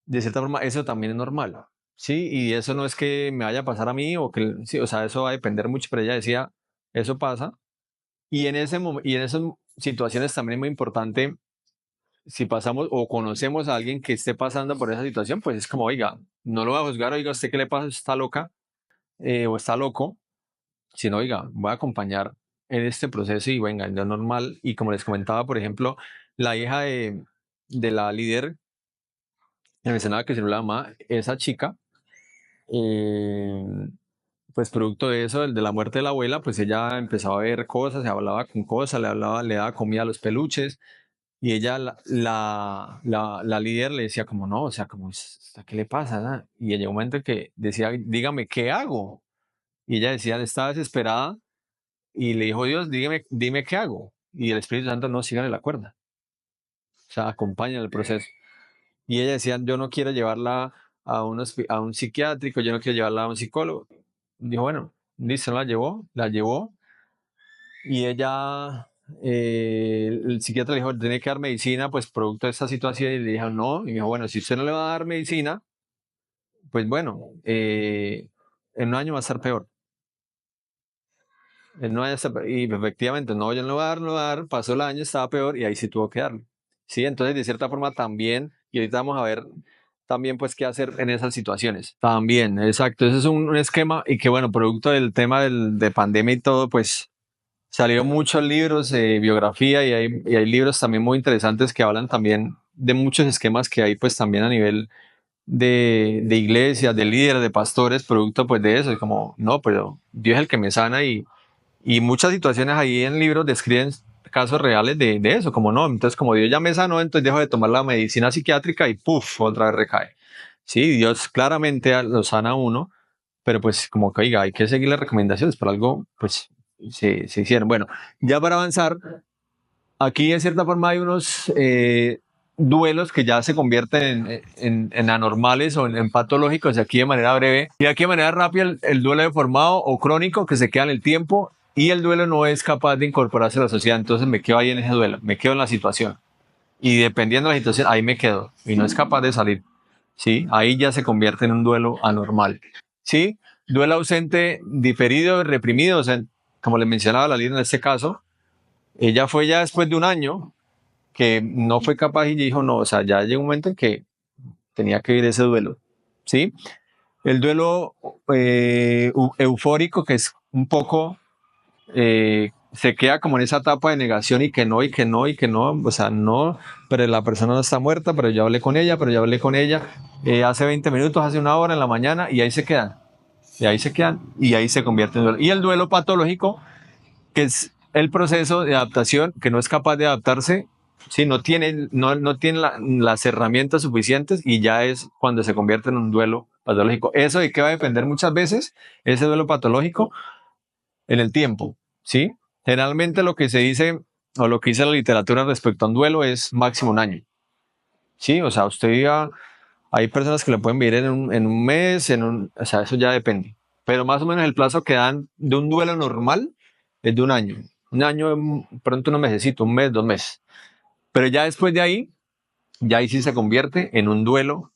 eso también es normal, ¿sí? Y eso no es que me vaya a pasar a mí, sí, o sea, eso va a depender mucho, pero ella decía, eso pasa, y en esas situaciones también es muy importante si pasamos o conocemos a alguien que esté pasando por esa situación, pues es como, oiga, no lo voy a juzgar, oiga, ¿usted qué le pasa? ¿Está loca o está loco? Sino, oiga, voy a acompañar en este proceso y venga, lo normal. Y como les comentaba, por ejemplo, la hija de la líder, me mencionaba que se no la mamá, esa chica, eh, pues producto de eso, de la muerte de la abuela, pues ella empezaba a ver cosas, se hablaba con cosas, le hablaba, le daba comida a los peluches. Y ella, la líder le decía como, no, o sea, como, ¿qué le pasa? ¿no? Y llegó un momento en que decía, dígame, ¿qué hago? Y ella decía, estaba desesperada y le dijo, Dios, dime qué hago. Y el Espíritu Santo, no, sígale la cuerda. O sea, acompaña el proceso. Y ella decía, yo no quiero llevarla a un psiquiátrico, yo no quiero llevarla a un psicólogo. Dijo, bueno, listo, la llevó y ella, el psiquiatra le dijo, tiene que dar medicina, pues producto de esta situación, y le dijo, no, y dijo, bueno, si usted no le va a dar medicina, pues bueno, en un año va a estar peor. En un año y efectivamente, no, yo no le voy a dar, no le voy a dar, pasó el año, estaba peor, y ahí sí tuvo que darle. Sí, entonces de cierta forma también, y ahorita vamos a ver también pues qué hacer en esas situaciones. También, exacto, ese es un esquema, y que bueno, producto del tema de pandemia y todo, pues salieron muchos libros de biografía y hay libros también muy interesantes que hablan también de muchos esquemas que hay pues también a nivel de iglesias, de líderes, de pastores, producto pues de eso. Y como, no, pero Dios es el que me sana y muchas situaciones ahí en libros describen casos reales de eso, como no, entonces como Dios ya me sanó, entonces dejo de tomar la medicina psiquiátrica y puff, otra vez recae. Sí, Dios claramente lo sana a uno, pero pues como que oiga, hay que seguir las recomendaciones, por algo pues se hicieron. Bueno, ya para avanzar, aquí de cierta forma hay unos duelos que ya se convierten en anormales o en patológicos, y aquí de manera breve, y aquí de manera rápida el duelo deformado o crónico que se queda en el tiempo y el duelo no es capaz de incorporarse a la sociedad, entonces me quedo ahí en ese duelo, me quedo en la situación y dependiendo de la situación ahí me quedo y no es capaz de salir. ¿Sí? Ahí ya se convierte en un duelo anormal. ¿Sí? Duelo ausente, diferido, reprimido, o sea, como le mencionaba la líder en este caso, ella fue ya después de un año que no fue capaz y dijo, no, o sea, ya llegó un momento en que tenía que ir ese duelo. ¿Sí? El duelo eufórico, que es un poco, se queda como en esa etapa de negación y que no, y que no, y que no, o sea, no, pero la persona no está muerta, pero yo hablé con ella, pero yo hablé con ella hace 20 minutos, hace una hora en la mañana, y ahí se quedan, y ahí se quedan, y ahí se convierte en duelo. Y el duelo patológico, que es el proceso de adaptación, que no es capaz de adaptarse, sí, no tiene las herramientas suficientes y ya es cuando se convierte en un duelo patológico. ¿Eso de qué va a depender muchas veces? Ese duelo patológico en el tiempo, ¿sí? Generalmente lo que se dice o lo que dice la literatura respecto a un duelo es máximo un año, ¿sí? O sea, usted diga, hay personas que lo pueden vivir en un mes, o sea, eso ya depende. Pero más o menos el plazo que dan de un duelo normal es de un año. Un año, pronto unos mesecitos, un mes, 2 meses. Pero ya después de ahí, ya ahí sí se convierte en un duelo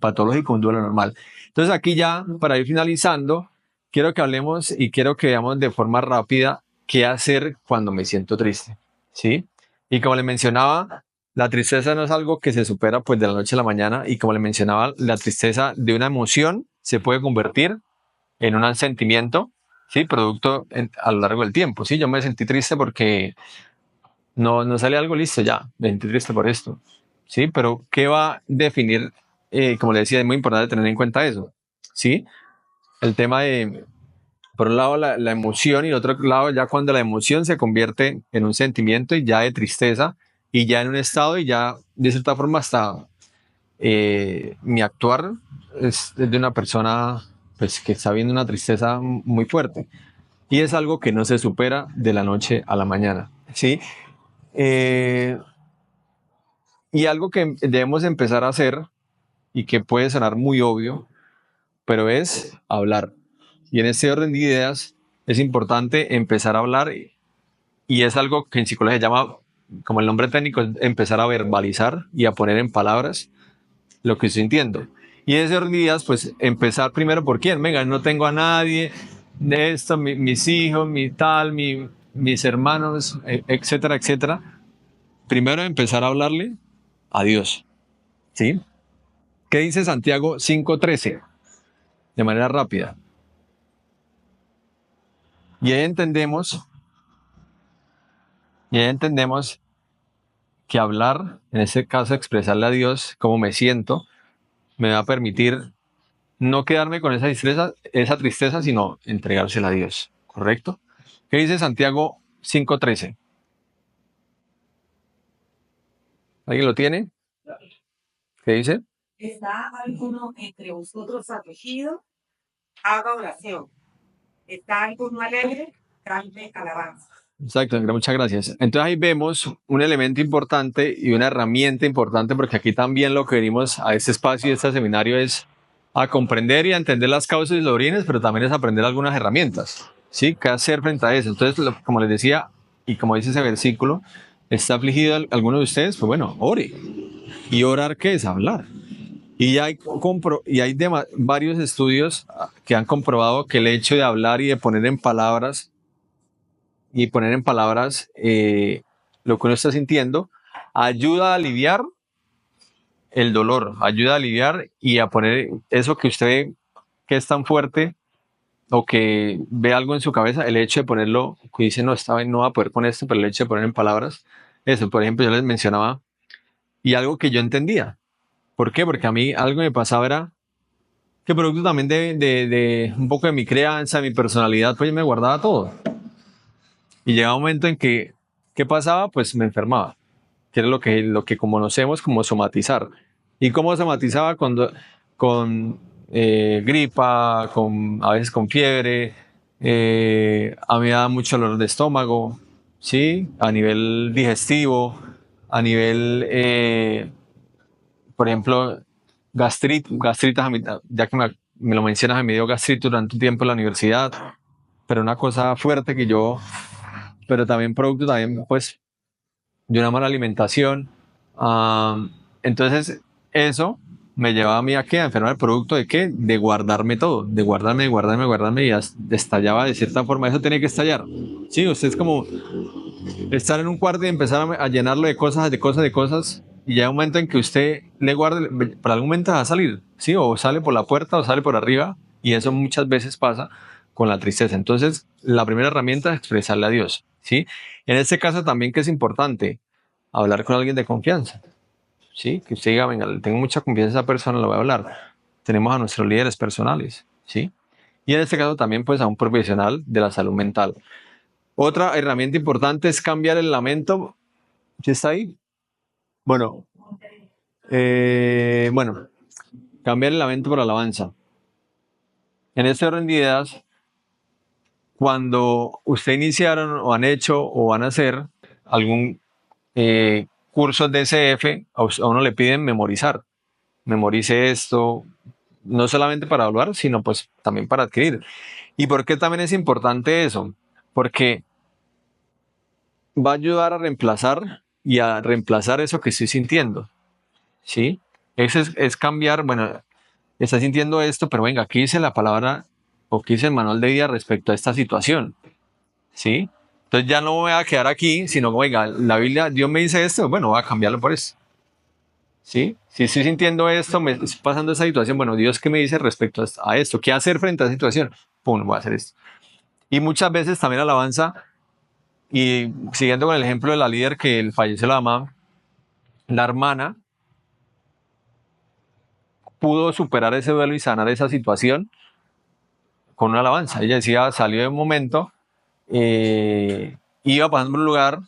patológico, un duelo normal. Entonces aquí ya, para ir finalizando, quiero que hablemos y quiero que veamos de forma rápida qué hacer cuando me siento triste, ¿sí? Y como le mencionaba, la tristeza no es algo que se supera pues de la noche a la mañana y como le mencionaba, la tristeza de una emoción se puede convertir en un sentimiento, ¿sí? Producto a lo largo del tiempo, ¿sí? Yo me sentí triste porque no sale algo listo ya, me sentí triste por esto, ¿sí? Pero ¿qué va a definir? Como le decía, es muy importante tener en cuenta eso, ¿sí? El tema de, por un lado, la emoción y por otro lado, ya cuando la emoción se convierte en un sentimiento y ya de tristeza y ya en un estado y ya de cierta forma hasta mi actuar es de una persona pues, que está viendo una tristeza muy fuerte y es algo que no se supera de la noche a la mañana, ¿sí? Eh, y algo que debemos empezar a hacer y que puede sonar muy obvio, pero es hablar. Y en este orden de ideas es importante empezar a hablar y es algo que en psicología se llama, como el nombre técnico, es empezar a verbalizar y a poner en palabras lo que estoy sintiendo. Y en ese orden de ideas, pues empezar primero por quién. Venga, no tengo a nadie de esto, mis hijos, mis hermanos, etcétera, etcétera. Primero empezar a hablarle a Dios. ¿Sí? ¿Qué dice Santiago 5:13? De manera rápida. Y ahí entendemos que hablar, en este caso expresarle a Dios cómo me siento, me va a permitir no quedarme con esa tristeza, sino entregársela a Dios. ¿Correcto? ¿Qué dice Santiago 5:13? ¿Alguien lo tiene? ¿Qué dice? ¿Está alguno entre vosotros afligido? Haga oración. ¿Está alguno alegre? Cante alabanza. Exacto, muchas gracias. Entonces ahí vemos un elemento importante y una herramienta importante, porque aquí también lo que venimos a este espacio y a este seminario es a comprender y a entender las causas y los orígenes, pero también es aprender algunas herramientas. ¿Sí? ¿Qué hacer frente a eso? Entonces, como les decía, y como dice ese versículo, ¿está afligido alguno de ustedes? Pues bueno, ore. ¿Y orar qué es? Hablar. Y hay varios estudios que han comprobado que el hecho de hablar y de poner en palabras lo que uno está sintiendo, ayuda a aliviar el dolor, ayuda a aliviar y a poner eso que usted ve que es tan fuerte o que ve algo en su cabeza, el hecho de ponerlo, que dice, no, esta vez no va a poder poner esto, pero el hecho de poner en palabras, eso, por ejemplo, yo les mencionaba, y algo que yo entendía. ¿Por qué? Porque a mí algo me pasaba era que producto también de un poco de mi crianza, mi personalidad, pues yo me guardaba todo. Y llegaba un momento en que, ¿qué pasaba? Pues me enfermaba, que es lo que conocemos como somatizar. ¿Y cómo somatizaba? Con gripa, a veces con fiebre, a mí me daba mucho dolor de estómago, ¿sí? A nivel digestivo, a nivel, por ejemplo, gastritis, ya que me lo mencionas, a mí me dio gastritis durante un tiempo en la universidad, pero una cosa fuerte pero también producto también, pues, de una mala alimentación. Entonces, eso me llevaba a mí a qué? A enfermar el producto de qué? De guardarme todo, de guardarme y estallaba de cierta forma. Eso tiene que estallar. Sí, usted es como estar en un cuarto y empezar a llenarlo de cosas, de cosas, de cosas. Y llega un momento en que usted le guarde, para algún momento va a salir, ¿sí? O sale por la puerta o sale por arriba. Y eso muchas veces pasa con la tristeza. Entonces, la primera herramienta es expresarle a Dios, ¿sí? En este caso también que es importante hablar con alguien de confianza, ¿sí? Que usted diga, venga, tengo mucha confianza en esa persona, lo voy a hablar. Tenemos a nuestros líderes personales, ¿sí? Y en este caso también pues a un profesional de la salud mental. Otra herramienta importante es cambiar el lamento. ¿Sí está ahí? Bueno, bueno, cambiar el lamento por alabanza. En este orden de ideas, cuando usted iniciaron o han hecho o van a hacer algún curso de SF, a uno le piden memorizar. Memorice esto, no solamente para evaluar, sino pues también para adquirir. ¿Y por qué también es importante eso? Porque va a ayudar a reemplazar eso que estoy sintiendo, ¿sí? Eso es cambiar, bueno, está sintiendo esto, pero venga, aquí dice la palabra o aquí dice el manual de vida respecto a esta situación, ¿sí? Entonces ya no voy a quedar aquí, sino, oiga, la Biblia, Dios me dice esto, bueno, voy a cambiarlo por esto. ¿Sí? Si estoy sintiendo esto, me estoy pasando esa situación, bueno, Dios, ¿qué me dice respecto a esto? ¿Qué hacer frente a esa situación? Pum, voy a hacer esto. Y muchas veces también alabanza, y siguiendo con el ejemplo de la líder que falleció la mamá, la hermana pudo superar ese duelo y sanar esa situación con una alabanza. Ella decía, salió de un momento, iba pasando por un lugar,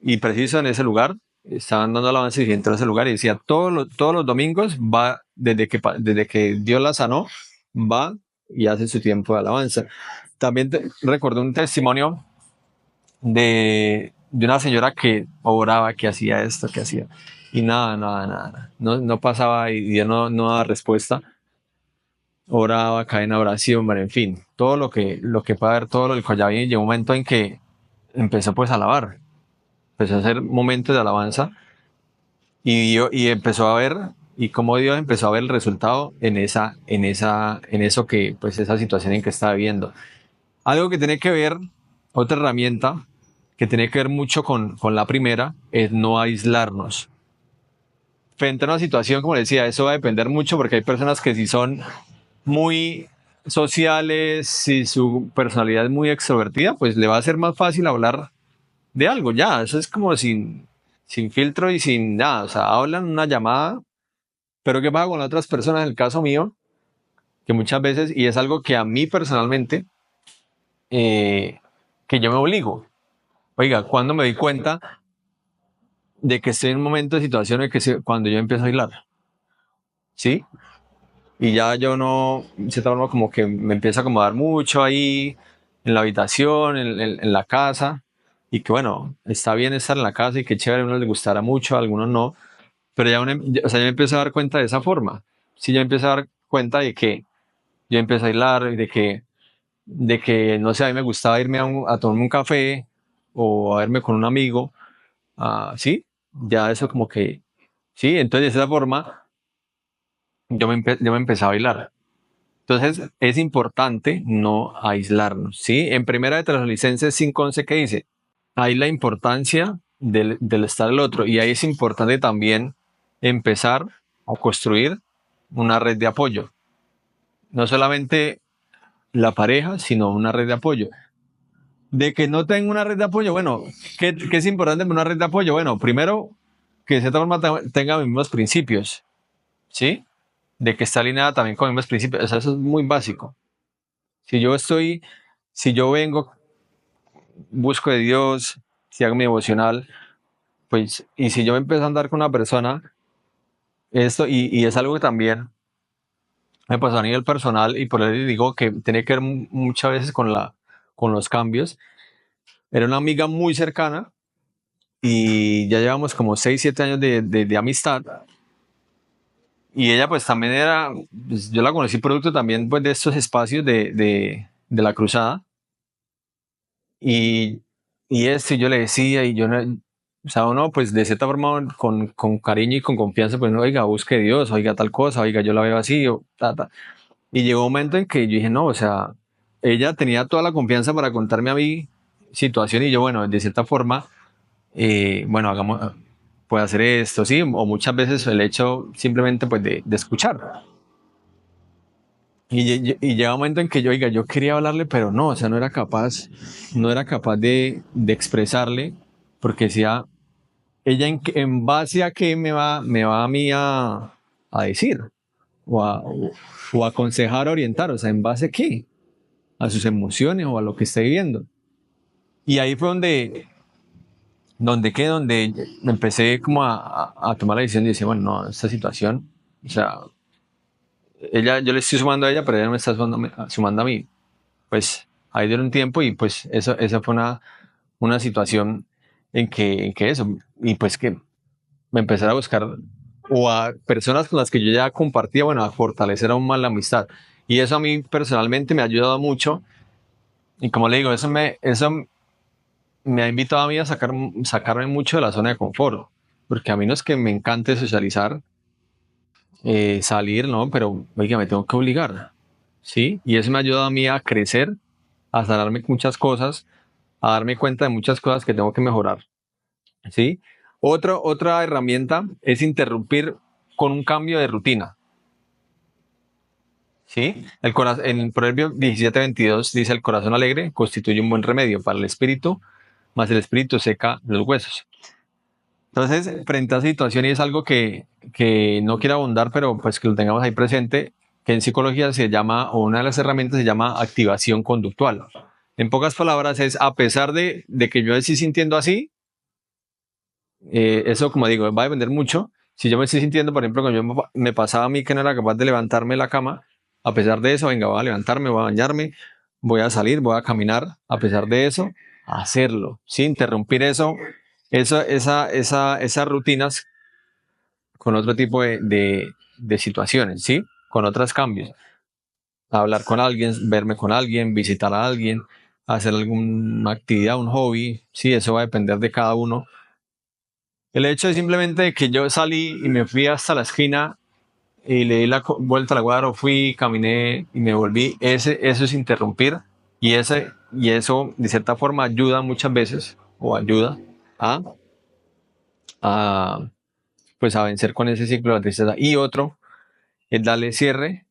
y preciso en ese lugar, estaban dando alabanza y entró a ese lugar y decía, todos los domingos va, desde que Dios la sanó, va y hace su tiempo de alabanza. También recuerdo un testimonio de una señora que oraba, que hacía esto, que hacía, y nada, no pasaba y Dios no daba respuesta. Oraba, caía en oración, bueno, en fin, todo lo que puede haber, todo lo que ya había, llegó un momento en que empezó pues a alabar, empezó a hacer momentos de alabanza y empezó a ver y cómo Dios empezó a ver el resultado en eso que, pues esa situación en que estaba viviendo. Algo que tiene que ver, otra herramienta que tiene que ver mucho con la primera, es no aislarnos. frente a una situación, como le decía, eso va a depender mucho porque hay personas que si son muy sociales, si su personalidad es muy extrovertida, pues le va a ser más fácil hablar de algo, ya, eso es como sin filtro y sin nada, o sea, hablan una llamada, pero ¿qué pasa con otras personas? En el caso mío, que muchas veces, y es algo que a mí personalmente, eh, que yo me obligo. Oiga, cuando me di cuenta de que estoy en un momento de situación en que cuando yo empiezo a bailar, ¿sí? Y ya yo no, de cierta forma, como que me empieza a acomodar mucho ahí en la habitación, en la casa, y que bueno, está bien estar en la casa y que chévere, a uno le gustará mucho, a algunos no, pero o sea, yo me empiezo a dar cuenta de esa forma. Sí, yo me empiezo a dar cuenta de que yo empiezo a bailar, y de que, no sé, a mí me gustaba irme a tomarme un café o a verme con un amigo, sí, ya eso como que, sí, entonces de esa forma yo me empecé a bailar. Entonces es importante no aislarnos, ¿sí? En Primera de Tesalonicenses 5:11 que dice, hay la importancia del estar el otro y ahí es importante también empezar a construir una red de apoyo. No solamente la pareja, sino una red de apoyo. De que no tenga una red de apoyo, bueno, ¿qué es importante en una red de apoyo? Bueno, primero, que de cierta forma tenga los mismos principios, ¿sí? De que está alineada también con los mismos principios. O sea, eso es muy básico. Si yo estoy, si yo vengo, busco de Dios, si hago mi devocional, pues, y si yo empiezo a andar con una persona, esto, y es algo que también me pasó a nivel personal, y por eso digo que tiene que ver muchas veces con los cambios. Era una amiga muy cercana, y ya llevamos como 6 7 años de amistad. Y ella pues también era, pues, yo la conocí producto también pues de estos espacios de la cruzada. Y, y esto yo le decía y yo no, o sea, uno pues de cierta forma con cariño y con confianza pues no, oiga, busque Dios, oiga tal cosa, oiga, yo la veo así, o, ta, ta. Y llegó un momento en que yo dije, no, o sea, ella tenía toda la confianza para contarme a mí situación y yo, bueno, de cierta forma, bueno, hagamos, puede hacer esto, sí, o muchas veces el hecho simplemente pues de escuchar. Y llega un momento en que yo, oiga, yo quería hablarle, pero no, o sea, no era capaz de expresarle, porque decía, ella en base a qué me va a mí a decir, o a aconsejar, orientar, o sea, en base a qué, a sus emociones o a lo que esté viviendo. Y ahí fue donde me empecé como a tomar la decisión y decir, bueno, no, esta situación, o sea, yo le estoy sumando a ella, pero ella no me está sumando a mí. Pues ahí dio un tiempo y pues eso fue una situación en que eso, y pues que me empecé a buscar o a personas con las que yo ya compartía, bueno, a fortalecer aún más la amistad. Y eso a mí personalmente me ha ayudado mucho. Y como le digo, eso me ha invitado a mí a sacarme mucho de la zona de confort. Porque a mí no es que me encante socializar, salir, ¿no? Pero, oiga, me tengo que obligar, ¿sí? Y eso me ha ayudado a mí a crecer, a sanarme muchas cosas, a darme cuenta de muchas cosas que tengo que mejorar, ¿sí? Otra herramienta es interrumpir con un cambio de rutina, ¿sí? En el Proverbio 17:22 dice, el corazón alegre constituye un buen remedio para el espíritu, mas el espíritu seca los huesos. Entonces, frente a esa situación, y es algo que no quiero abundar, pero pues que lo tengamos ahí presente, que en psicología se llama, o una de las herramientas se llama activación conductual. En pocas palabras es, a pesar de que yo estoy sintiendo así, eso como digo, va a depender mucho. Si yo me estoy sintiendo, por ejemplo, cuando me pasaba a mí que no era capaz de levantarme de la cama, a pesar de eso, venga, voy a levantarme, voy a bañarme, voy a salir, voy a caminar, a pesar de eso, hacerlo, sin interrumpir esas rutinas con otro tipo de situaciones, ¿sí? Con otros cambios. Hablar con alguien, verme con alguien, visitar a alguien, hacer alguna actividad, un hobby, sí, eso va a depender de cada uno. El hecho es simplemente que yo salí y me fui hasta la esquina y le di la vuelta a la cuadra, o fui, caminé y me volví. Eso es interrumpir y eso de cierta forma ayuda muchas veces o ayuda a, a pues a vencer con ese ciclo de la tristeza. Y otro es darle cierre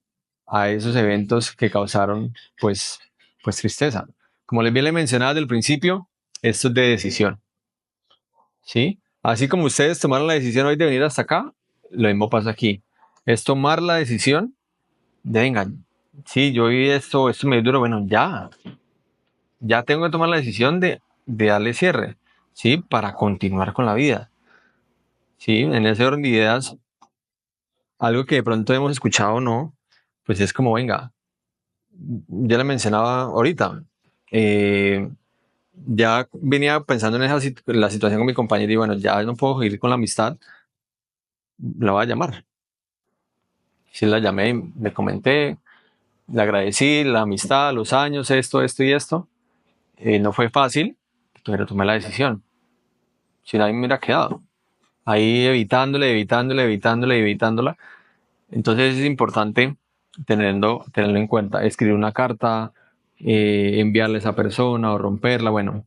a esos eventos que causaron pues tristeza. Como les bien le mencionaba desde el principio, esto es de decisión, ¿sí? Así como ustedes tomaron la decisión hoy de venir hasta acá, lo mismo pasa aquí. Es tomar la decisión de, venga, sí, yo vi esto me dio duro, bueno, ya tengo que tomar la decisión de darle cierre, ¿sí? Para continuar con la vida, ¿sí? En ese orden de ideas, algo que de pronto hemos escuchado o no, pues es como, venga, ya le mencionaba ahorita, eh, ya venía pensando en la situación con mi compañero y bueno, ya no puedo seguir con la amistad, la voy a llamar. Sí, la llamé, le comenté, le agradecí la amistad, los años, esto y esto. No fue fácil, pero tomé la decisión. Si nadie me hubiera quedado ahí evitándola. Entonces es importante tenerlo en cuenta. Escribir una carta, enviarle a esa persona o romperla, bueno,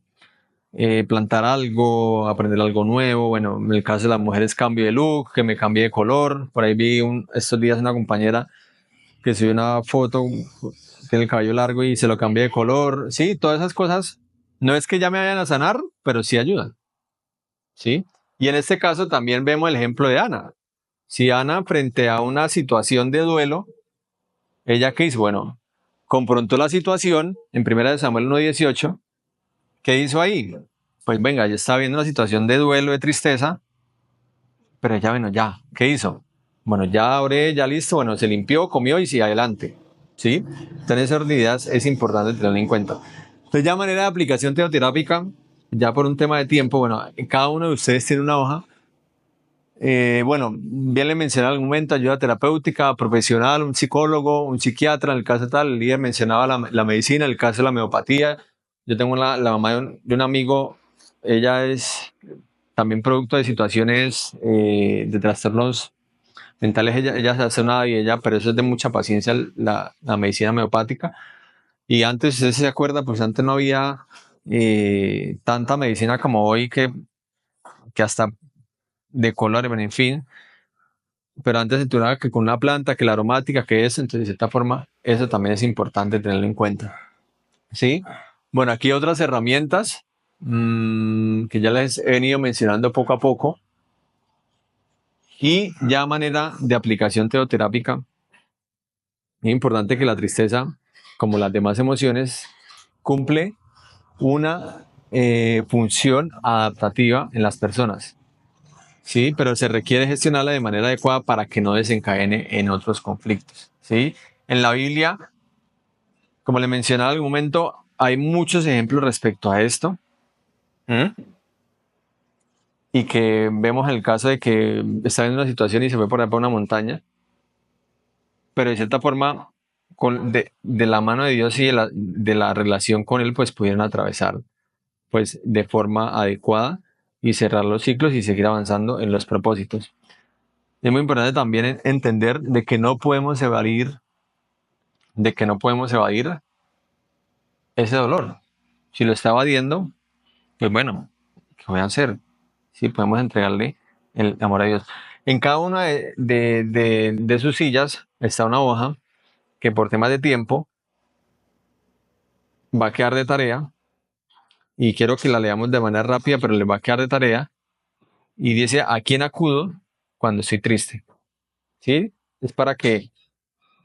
plantar algo, aprender algo nuevo. Bueno, en el caso de las mujeres, cambio de look, que me cambie de color. Por ahí vi estos días una compañera que subió una foto, tiene el cabello largo y se lo cambié de color. Sí, todas esas cosas no es que ya me vayan a sanar, pero sí ayudan. ¿Sí? Y en este caso también vemos el ejemplo de Ana. Si Ana, frente a una situación de duelo, ella qué hizo, bueno, confrontó la situación en 1 Samuel 1:18. ¿Qué hizo ahí? Pues venga, ella estaba viendo una situación de duelo, de tristeza, pero ella, bueno, ya, ¿qué hizo? Bueno, ya oré, ya listo, bueno, se limpió, comió y sigue adelante. ¿Sí? Entonces, esas ideas es importante tenerlo en cuenta. Entonces, ya manera de aplicación teoterápica, ya por un tema de tiempo, bueno, cada uno de ustedes tiene una hoja. Bueno, bien le mencioné en algún momento ayuda terapéutica, profesional, un psicólogo, un psiquiatra, en el caso tal, el líder mencionaba la medicina, en el caso de la homeopatía. Yo tengo la mamá de un amigo, ella es también producto de situaciones de trastornos mentales, ella se hace una y ella, pero eso es de mucha paciencia, la medicina homeopática. Y antes, si usted se acuerda, pues antes no había tanta medicina como hoy que hasta de color, bueno, en fin, pero antes se turnaba que con una planta, que la aromática, que es, entonces de cierta forma, eso también es importante tenerlo en cuenta. ¿Sí? Bueno, aquí otras herramientas que ya les he venido mencionando poco a poco. Y ya a manera de aplicación teoterápica, es importante que la tristeza, como las demás emociones, cumple una función adaptativa en las personas. Sí, pero se requiere gestionarla de manera adecuada para que no desencadene en otros conflictos. ¿Sí? En la Biblia, como le mencionaba en algún momento, hay muchos ejemplos respecto a esto. Y que vemos el caso de que está en una situación y se fue por ahí por una montaña, pero de cierta forma, de la mano de Dios y de la relación con Él, pues pudieron atravesar pues de forma adecuada y cerrar los ciclos y seguir avanzando en los propósitos. Es muy importante también entender de que no podemos evadir ese dolor. Si lo está evadiendo, pues bueno, ¿qué voy a hacer? Sí, podemos entregarle el amor a Dios. En cada una de sus sillas está una hoja que por temas de tiempo va a quedar de tarea y quiero que la leamos de manera rápida, pero le va a quedar de tarea y dice, ¿a quién acudo cuando estoy triste? ¿Sí? Es para que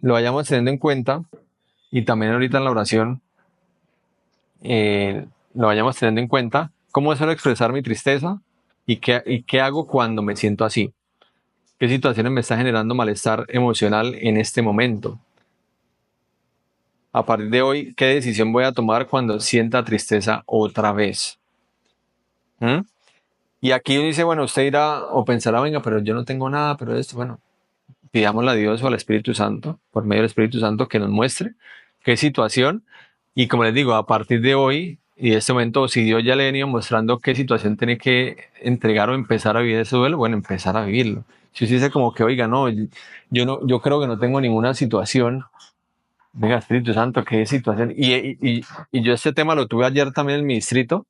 lo vayamos teniendo en cuenta y también ahorita en la oración lo vayamos teniendo en cuenta. ¿Cómo suelo expresar mi tristeza? ¿Y qué hago cuando me siento así? ¿Qué situaciones me está generando malestar emocional en este momento? A partir de hoy, ¿qué decisión voy a tomar cuando sienta tristeza otra vez? ¿Mm? Y aquí uno dice, bueno, usted irá o pensará, venga, pero yo no tengo nada, pero esto, bueno, pidámosle a Dios o al Espíritu Santo, por medio del Espíritu Santo, que nos muestre qué situación. Y como les digo, a partir de hoy y de este momento, si Dios ya le ha venido mostrando qué situación tiene que entregar o empezar a vivir ese duelo, bueno, empezar a vivirlo. Si usted dice como que, oiga, no, yo creo que no tengo ninguna situación. Venga, Espíritu Santo, qué situación. Y yo este tema lo tuve ayer también en mi distrito.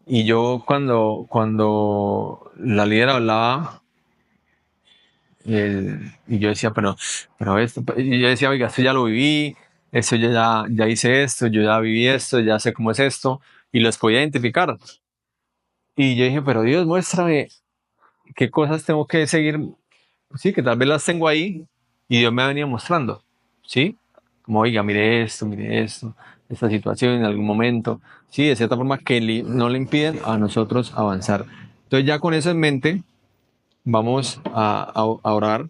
Y yo cuando la líder hablaba Y yo decía, pero esto, y yo decía, oiga, esto ya lo viví, esto ya hice esto, yo ya viví esto, ya sé cómo es esto, y los podía identificar. Y yo dije, pero Dios, muéstrame qué cosas tengo que seguir, sí, que tal vez las tengo ahí, y Dios me ha venido mostrando, ¿sí? Como, oiga, mire esto, esta situación en algún momento, sí, de cierta forma que no le impiden a nosotros avanzar. Entonces ya con eso en mente, vamos a orar